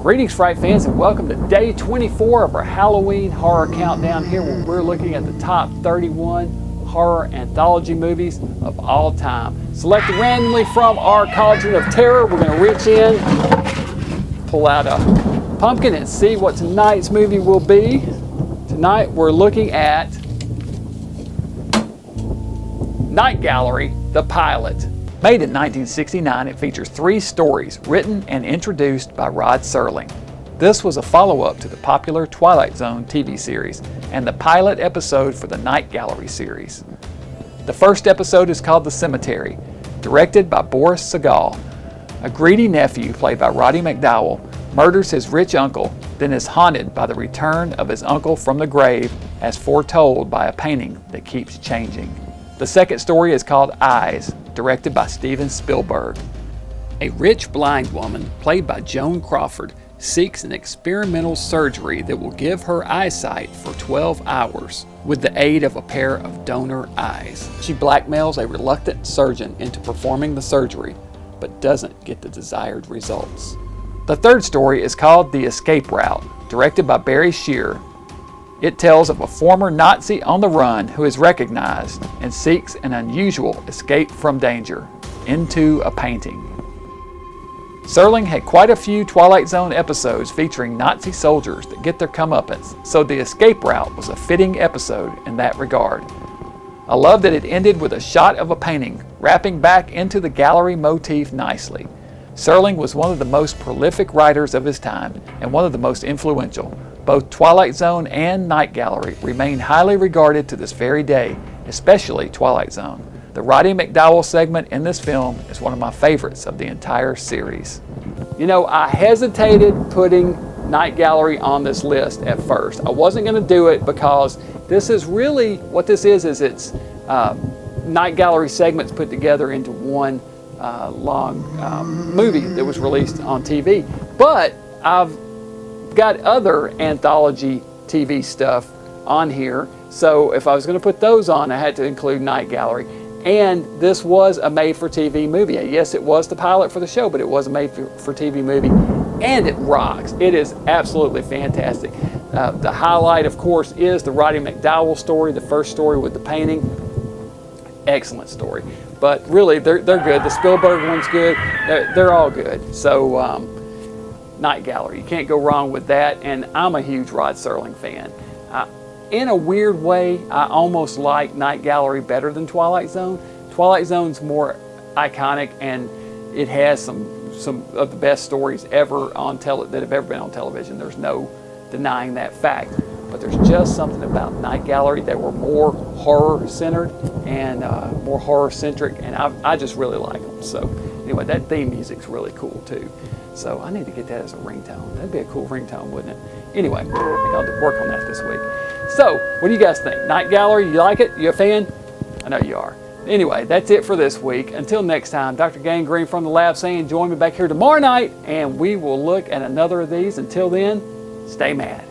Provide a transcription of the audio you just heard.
Greetings, Fright fans, and welcome to day 24 of our Halloween horror countdown here, where we're looking at the top 31 horror anthology movies of all time. Selected randomly from our Cauldron of Terror, we're going to reach in, pull out a pumpkin, and see what tonight's movie will be. Tonight we're looking at Night Gallery, the pilot. Made in 1969, it features 3 stories written and introduced by Rod Serling. This was a follow-up to the popular Twilight Zone TV series and the pilot episode for the Night Gallery series. The first episode is called The Cemetery, directed by Boris Sagal. A greedy nephew, played by Roddy McDowall, murders his rich uncle, then is haunted by the return of his uncle from the grave as foretold by a painting that keeps changing. The second story is called Eyes, directed by Steven Spielberg. A rich blind woman, played by Joan Crawford, seeks an experimental surgery that will give her eyesight for 12 hours with the aid of a pair of donor eyes. She blackmails a reluctant surgeon into performing the surgery, but doesn't get the desired results. The third story is called The Escape Route, directed by Barry Shear. It tells of a former Nazi on the run who is recognized and seeks an unusual escape from danger into a painting. Serling had quite a few Twilight Zone episodes featuring Nazi soldiers that get their comeuppance, so The Escape Route was a fitting episode in that regard. I love that it ended with a shot of a painting, wrapping back into the gallery motif nicely. Serling was one of the most prolific writers of his time and one of the most influential. Both Twilight Zone and Night Gallery remain highly regarded to this very day, especially Twilight Zone. The Roddy McDowall segment in this film is one of my favorites of the entire series. You know, I hesitated putting Night Gallery on this list at first. I wasn't going to do it because this is really, what this is it's Night Gallery segments put together into one long movie that was released on TV. But I've got other anthology TV stuff on here, so if I was going to put those on, I had to include Night Gallery. And this was a made-for-TV movie. Yes, it was the pilot for the show, but it was a made-for-TV movie, and it rocks. It is absolutely fantastic. The highlight, of course, is the Roddy McDowall story, the first story with the painting. Excellent story. But really, they're good. The Spielberg one's good. They're all good. So, Night Gallery, you can't go wrong with that, and I'm a huge Rod Serling fan. In a weird way, I almost like Night Gallery better than Twilight Zone. Twilight Zone's more iconic, and it has some of the best stories ever that have ever been on television. There's no denying that fact. But there's just something about Night Gallery that were more horror-centered and more horror-centric, and I just really like them. So anyway, that theme music's really cool too. So I need to get that as a ringtone. That'd be a cool ringtone, wouldn't it? Anyway, I think I'll work on that this week. So, what do you guys think? Night Gallery, you like it? You a fan? I know you are. Anyway, that's it for this week. Until next time, Dr. Gangrene from the lab saying join me back here tomorrow night, and we will look at another of these. Until then, stay mad.